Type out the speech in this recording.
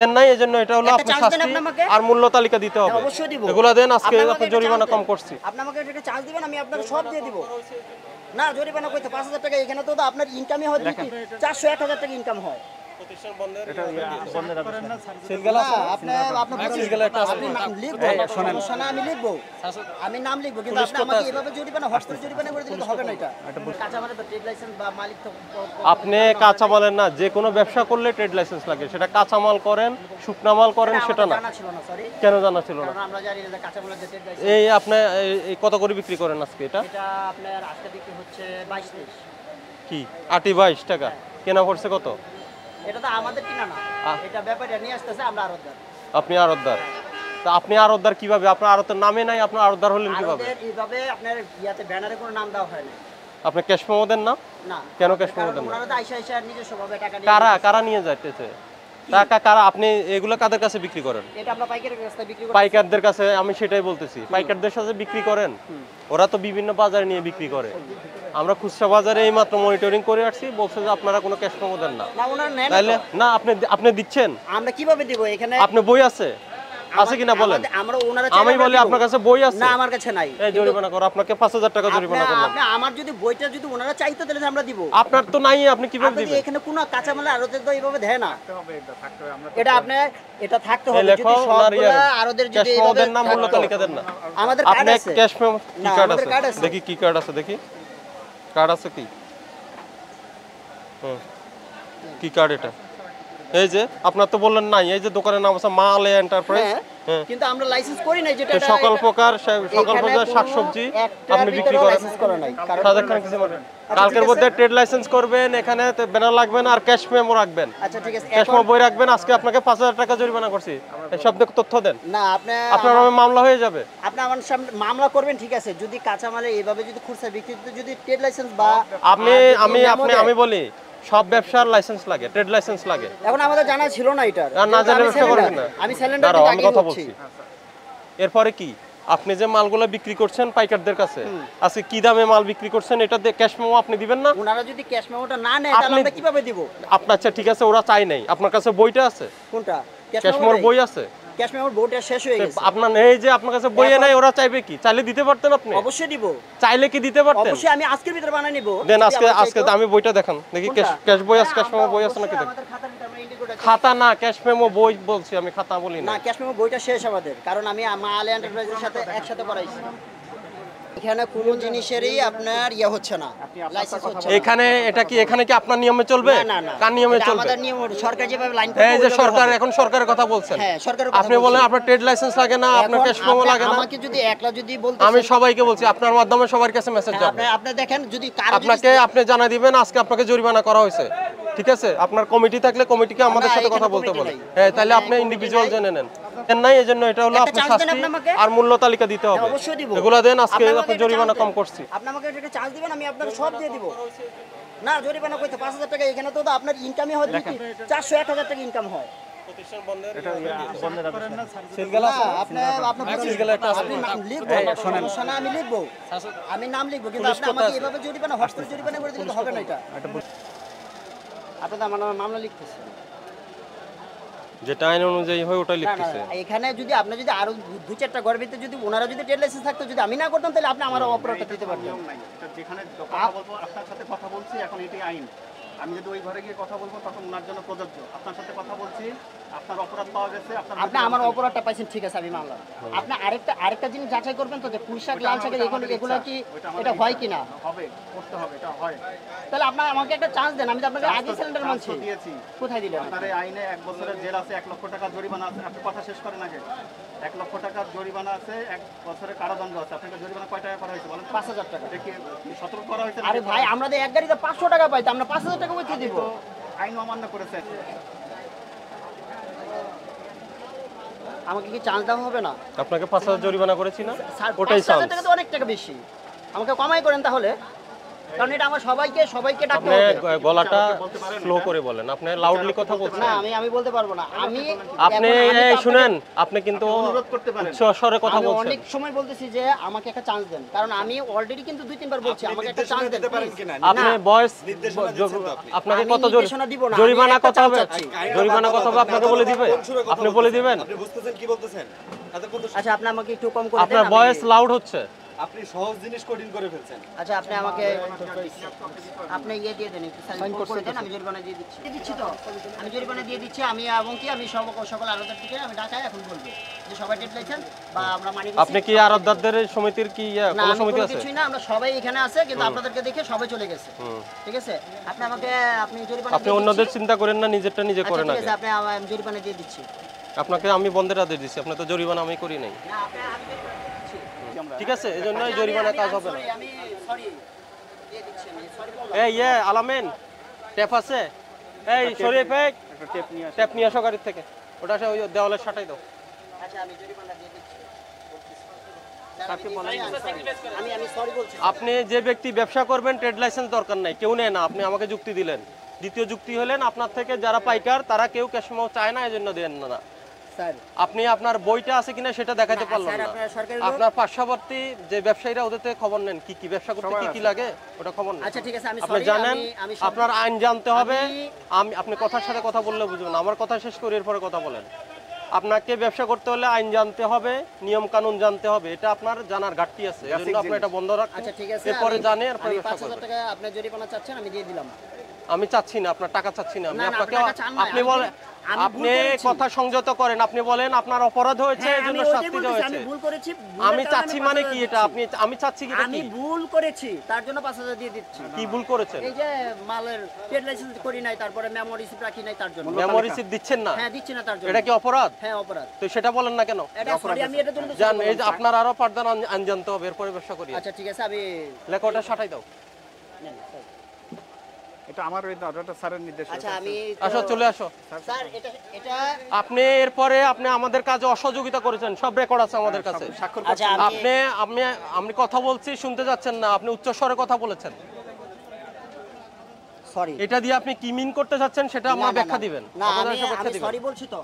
নাই এজন্য এটা হলো আপনি শাস্তি আর মূল্য তালিকা দিতে হবে। অবশ্যই দিব। এগুলা দেন, আজকে আপনি জরিমানা কম করছি। আপনি আমাকে একটা চার্জ দিবেন, আমি আপনাকে সব দিয়ে দিব। না জরিমানা কইতে 5000 টাকা, এখানে তো আপনার ইনকামই হয় 400 1000 টাকা ইনকাম হয়। প্রতিষ্ঠান বন্ধের এটা বন্ধের সিলগালা আছে, আপনি সিলগালা একটা আছে, আপনি নাম লিখবো, সমস্যা না, আমি লিখবো, আমি নাম লিখবো, কিন্তু আপনি আমাকে এভাবে জরিমানা হস্তান্তর জরিমানা করে দিলে তো হবে না। এটা কাঁচামালের তো ট্রেড লাইসেন্স বা মালিক তো আপনি কাঁচামালের না, যে কোনো ব্যবসা করলে ট্রেড লাইসেন্স লাগে। সেটা কাঁচামাল করেন, শুকনা মাল করেন, সেটা না। জানা ছিল না, সরি। কেন জানা ছিল না? কারণ আমরা জানি না যে কাঁচামালের যে ট্রেড লাইসেন্স। এই আপনি এই কত করে বিক্রি করেন আজকে? এটা এটা আপনার আজকে বিক্রি হচ্ছে 22-23। কি আটি 22 টাকা কেনা পড়ছে কত? এটা তো আমাদের কিনা না, এটা ব্যাপারীরা নিয়ে আসতেছে, আমরা আড়তদার। আপনি আড়তদার। তা আপনি আড়তদার কিভাবে? আপনার আড়তের নামে নাই, আপনার আড়তদার হলেন কিভাবে? আমাদের এইভাবে আপনার ইয়াতে ব্যানারে কোনো নাম দেওয়া হয় না। আপনি ক্যাশ মেমো দেন না? না। কেন ক্যাশ মেমো দেন না? ওনারা তো আইসা নিজস্ব ভাবে টাকা নিয়ে কারা কারা নিয়ে যাইতেছে টাকা? কারা? আপনি এগুলো কাদের কাছে বিক্রি করেন? এটা আমরা পাইকারের কাছে বিক্রি করি। পাইকারদের কাছে। আমি সেটাই বলতেছি, পাইকারদের সাথে বিক্রি করেন। ওরা তো বিভিন্ন বাজারে নিয়ে বিক্রি করে। আমরা খুচরা বাজারে এই মাত্র মনিটরিং করে আসছি, বলছে যে আপনারা কোনো ক্যাশ মেমো দেন না। না ওনারা নেন তাইলে না, আপনি দিচ্ছেন। আমরা কিভাবে দিব? এখানে আপনি বই আছে কি না বলেন? আমরা ওনারা আমি বলি আপনার কাছে বই আছে? না, আমার কাছে নাই। এই জরিমানা করো, আপনাকে 5000 টাকা জরিমানা করলাম। আপনি আমার যদি বইটা যদি ওনারা চাইতো তাহলে আমরা দিব। আপনার তো নাই, আপনি কিভাবে আপনি দিবেন? এখানে কোনো কাঁচামালের আড়তে তো এইভাবে দেয় না। আমরা এটা আপনি এটা থাকতে হবে। লেখো যদি সবগুলা আড়তের যদি এইভাবে ওদের নাম মূল্য তালিকা দেন না। আমাদের কার্ড আপনি আছে। ক্যাশ মেমো কি না, কার্ড আমাদের কার্ড আছে? আছে। দেখি কি কার্ড আছে, দেখি কার্ড আছে কি? কি কার্ড এটা? এই যে আপনার তো বললেন নাই। এই যে দোকানের নাম আছে মা আলে এন্টারপ্রাইজ। হ্যাঁ, কিন্তু আমরা লাইসেন্স করি না, যেটা সকল প্রকার শাকসবজি আপনি বিক্রি করেন। লাইসেন্স করা নাই। কারণ সাদেক খান কিছু বলেন। কালকের মধ্যে ট্রেড লাইসেন্স করবেন, এখানে ব্যানার লাগবেন আর ক্যাশ মেমো রাখবেন। আচ্ছা ঠিক আছে। ক্যাশ মেমো বই রাখবেন। আজকে আপনাকে 5000 টাকা জরিমানা করছি। এই সব তথ্য দেন। না আপনার নামে মামলা হয়ে যাবে। আপনি আমার সামনে মামলা করবেন, ঠিক আছে। যদি কাঁচামালে এইভাবে যদি খুচরা বিক্রিতে যদি ট্রেড লাইসেন্স বা আমি বলি সব ব্যবসার লাইসেন্স লাগে, ট্রেড লাইসেন্স লাগে। এখন আমাদের জানা ছিল না এটা। না জানলে ব্যবসা করবেন না। আমি সিলিন্ডার দাঁড়াও, দিয়ে আমি আগে কথা বলছি। বলছি। এরপরে কি আপনি যে মালগুলো বিক্রি করছেন পাইকারদের কাছে, আজকে কি দামে মাল বিক্রি করছেন এটা দিয়ে ক্যাশ মেমো আপনি দিবেন না? ওনারা যদি ক্যাশ মেমোটা না নেয় তাহলে আমরা কিভাবে দিব? আপনার আচ্ছা ঠিক আছে, ওরা চাই নাই। আপনার কাছে বইটা আছে? কোনটা? ক্যাশ মেমোর বই আছে? ক্যাশ মেমোর বইটা শেষ হয়ে গেছে। আপনার এই যে আপনার কাছে বইয়ে নাই, ওরা চাইবে কি? চাইলে দিতে পারতেন আপনি। অবশ্যই দিব। চাইলে কি দিতে পারতেন? অবশ্যই আমি আজকের ভিতরে বানাই নিব। দেন আজকে আমি বইটা দেখান দেখি। ক্যাশ বই আছে, ক্যাশ মেমো বই আছে নাকি দেখেন। আমাদের খাতার ভিতরে আমরা ইন্ডিকেট আছে। খাতা না, ক্যাশ মেমো বই বলছি আমি, খাতা বলি না। না, ক্যাশ মেমো বইটা শেষ আমাদের, কারণ আমি আলে এন্টারপ্রাইজের সাথে একসাথে করাইছি। এখানে কোনো জিনিসেরই আপনার ইয়া হচ্ছে না, লাইসেন্স হচ্ছে না। এখানে কি আপনার নিয়মে চলবে? না না, কার নিয়মে এটা চলবে? আমাদের নিয়ম, সরকার যেভাবে লাইন এই যে সরকার, এখন সরকারের কথা বলছেন। হ্যাঁ, সরকারের কথা আপনি বলেন আপনার ট্রেড লাইসেন্স লাগে না, আপনার ক্যাশ মেমো লাগে না। আমাকে যদি একলা যদি বলতে, আমি সবাইকে বলছি, আপনার মাধ্যমে সবার কাছে মেসেজ যাবে। আপনি দেখেন যদি আপনি জানা দিবেন আজকে আপনাকে জরিমানা করা হয়েছে, ঠিক আছে? আপনার কমিটি থাকলে কমিটিকে আমাদের সাথে কথা বলতে বলেন। হ্যাঁ, তাহলে আপনি ইন্ডিভিজুয়াল জেনে নেন। নাই এজন্য এটা হলো আপনি শাস্তি আর মূল্য তালিকা দিতে হবে। অবশ্যই দিব। এগুলা দেন, আজকে আপনি জরিমানা কম করছি। আপনি আমাকে একটা চার্জ দিবেন, আমি আপনাকে সব দিয়ে দিব। না জরিমানা কইতে 5000 টাকা, এখানে তো আপনার ইনকামই হয় 400 1000 টাকা ইনকাম হয়। প্রতিষ্ঠান বন্ধের বন্ধের সিলগালা আছে, আপনি সিলগালা একটা আছে। আপনি নাম লিখবো, সমস্যা না, আমি লিখবো, আমি নাম লিখবো, কিন্তু আপনি আমাকে এভাবে জরিমানা হস্তান্তর জরিমানা করে দিলে তো হবে না। এটা আপনি তো আমার নামে মামলা লিখতেছেন। যেটা আইন অনুযায়ী হয় ওটাই লিখতেছে। এখানে যদি আপনি যদি আরো 2-4টা ঘরের ভিতরে যদি ওনারা যদি ট্রেড লাইসেন্স থাকতো, যদি আমি না করতাম, তাহলে আপনি আমার অপরাধটা দিতে পারতেন। নিয়ম নাই। এটা যেখানে কথা বলবো, আপনার সাথে কথা বলছি, এখন এটাই আইন। আমি যদি ওই ঘরে গিয়ে কথা বলবো তখন ওনার জন্য প্রযোজ্য। আপনার সাথে কথা বলছি, আপনার অপরাধ পাওয়া গেছে, আপনি আমার অপরাধটা পাইছেন, ঠিক আছে, আমি মানলাম। আপনি আরেকটা জিনিস যাচাই করবেন তো, যে পুঁই শাক, লাল শাকের এগুলো কি এটা হয় কিনা? হবে, করতে হবে, এটা হয়। তাহলে আপনার আমাকে একটা চান্স দেন, আমি তো আপনাকে আগে সিলিন্ডার মানছি। দিয়েছি। কোথায় দিলেন? আপনার এই আইনে 1 বছরের জেল আছে, 1 লক্ষ টাকা জরিমানা আছে। আপনি কথা শেষ করেন আগে। 1 লক্ষ টাকার জরিমানা আছে, 1 বছরের কারাদণ্ড আছে। আপনাকে জরিমানা কয় টাকা করা হয়েছে বলেন? 5000 টাকা। দেখি সতর্ক করা হয়েছে। আরে ভাই, আমরা তো এক গাড়িতে 500 টাকা পাইতাম, আমরা 5000 টাকা কোথায় দিব? আইন অমান্য করেছে। আমাকে কি চান্স দেওয়া হবে না? আপনাকে 5000 জরিমানা করেছি না? স্যার, ওটাই 5000 টাকা তো অনেক টাকা বেশি, আমাকে কমাই করেন তাহলে। কারণ এটা আমার সবাইকে ডাকতে আপনি হবে। গলাটা স্লো করে বলেন, আপনি লাউডলি কথা বলছেন। না আমি বলতে পারবো না। আপনি এখন এই তো শুনেন, আপনি কিন্তু অনুরোধ করতে পারেন। উচ্চ স্বরে কথা আমি বলছেন। অনেক সময় বলতেছি যে আমাকে একটা চান্স দেন, কারণ আমি অলরেডি কিন্তু 2-3 বার বলছি আমাকে একটা চান্স দেন please। আপনি না, বয়স আপনাকে আমি কত নির্দেশনা দিব না, জরিমানা আমি একটা কত হবে? চান্স চাচ্ছি। জরিমানা কত হবে আপনাকে বলে দিবে? আপনি বলে দিবেন? আপনি বুঝতেছেন কি বলতেছেন? এতক্ষণ তো আচ্ছা আপনি আমাকে একটু কম করে দেন। আপনার আমি- ভয়েস লাউড হচ্ছে। আপনি সহজ জিনিস কঠিন করে ফেলছেন। আচ্ছা আপনি আমাকে আপনি ইয়ে দিয়ে দেন, একটু সাইন করে দেন, আমি জরিমানা দিয়ে দিচ্ছি। দিচ্ছি তো, আমি জরিমানা দিয়ে দিচ্ছি। আমি এবং কি আমি সকল আরোদারটিকে আমি ঢাকায় এখন বলবো যে সবাই ডেট লাইছেন বা আমরা মানি নিচ্ছি। আপনি কি আরবদারদের সমিতির কি না, কোনো আমি সমিতি কোনো আছে? কিছুই না, আমরা সবাই এখানে আছে, কিন্তু আপনাদেরকে দেখে সবাই চলে গেছে। ঠিক আছে, আপনি আমাকে জরিমানা আপনি দিয়ে অন্যদের দিচ্ছি। চিন্তা করেন না, নিজেরটা নিজে আচ্ছা, করেন ঠিক আগে। আছে, আপনি আমি জরিমানা দিয়ে দিচ্ছি। আপনাকে আমি বন্ধের আদেশ দিচ্ছি, আপনি তো জরিমানা আমি করি নাই। না, আমি জরিমানা দিয়ে দিচ্ছি। ঠিক আছে, এই জন্যই জরিমানা কাজ হবে না। আমি সরি দিয়ে দিচ্ছি, আমি সরি বললাম। এই আলামিন, ট্যাপ আছে? এই শরীফ একটা টেপ নিয়ে আসেন। ট্যাপ নিয়ে আসো গাড়ির থেকে, ওটা সে ওই দেওয়ালে সাটাই দাও। আচ্ছা আমি জরিমানা দিয়ে দিচ্ছি। আমি সরি বলছি। আপনি যে ব্যক্তি ব্যবসা করবেন ট্রেড লাইসেন্স দরকার নাই, কেউ নেয় না। আপনি আমাকে যুক্তি দিলেন। দ্বিতীয় যুক্তি হলেন আপনার থেকে যারা পাইকার তারা কেউ ক্যাশমাও চায় না, এজন্য দেন না। স্যার আপনি আপনার বইটা আছে কিনা সেটা দেখাইতে না, পারলেন স্যার, না। আপনার সরকারি আপনার পার্শ্ববর্তী যে ব্যবসায়ীরা ওদের থেকে খবর নেন, কি কি ব্যবসা করতে কি কি লাগে ওটা খবর নেন। আচ্ছা ঠিক আছে, আমি আপনি সরি। জানেন, আমি আপনার আইন জানতে হবে। আমি- আপনি কথার সাথে কথা বললে বুঝবেন না। আমার কথা শেষ করে এরপরে কথা বলেন। আপনাকে ব্যবসা করতে হলে আইন জানতে হবে, নিয়ম কানুন জানতে হবে। এটা আপনার জানার ঘাটতি আছে, এজন্য আপনি এটা বন্ধ রাখুন। আচ্ছা ঠিক আছে, এরপরে জানে এরপরে আমি ব্যবসা 5000 করবেন। টাকা আপনি জরিমানা চাচ্ছেন, আমি দিয়ে দিলাম। আমি চাচ্ছি না, আপনার টাকা চাচ্ছি না। আমি না, না, আপনাকে আপনার টাকা চান না। আপনি আমি বলেন, আমি ভুল আপনি করেছি। কথা সংযত করেন। আপনি বলেন আপনার অপরাধ হয়েছে, হ্যাঁ, এজন্য আমি ওইটাই শাস্তি দেওয়া বলতেছি, আমি হয়েছে। ভুল করেছি। আমি চাচ্ছি মানে কি এটা? আপনি আমি চাচ্ছি কি আমি ভুল করেছি, তার জন্য 5000 দিয়ে দিচ্ছি। কি ভুল করেছেন? এই যে মালের ট্রেড লাইসেন্স করি নাই, তারপরে মেমো রিসিপ্ট রাখি নাই, তার জন্য। মেমোরি রিসিপ্ট দিচ্ছেন না, হ্যাঁ দিচ্ছি না, তার জন্য। এটা কি অপরাধ? হ্যাঁ অপরাধ। তো সেটা বলেন না কেন? এটা সরি, আমি এটার জন্য জান, sorry এই যে বললাম, আপনার আরো পাঠদান আইন জানতে হবে, এরপরে ব্যবসা করি। স্যার। আচ্ছা ঠিক আছে, আমি লেখা ওটা সাটাই দাও। নেন, স্যার। এটা আমার ওই ওটা স্যারের নির্দেশ। আচ্ছা আমি আসো, চলে আসো। স্যার এটা আপনি এরপরে আপনি আমাদের কাজে অসহযোগিতা করেছেন, সব রেকর্ড আছে আমাদের কাছে। স্বাক্ষর আচ্ছা আমি কথা বলছি, শুনতে যাচ্ছেন না। আপনি উচ্চ স্বরে কথা বলেছেন। সরি। এটা দিয়ে আপনি কি মিন করতে চাচ্ছেন সেটা আমার ব্যাখ্যা দিবেন। না আমাদের আমি এসে ব্যাখ্যা দিবেন। সরি বলছি তো।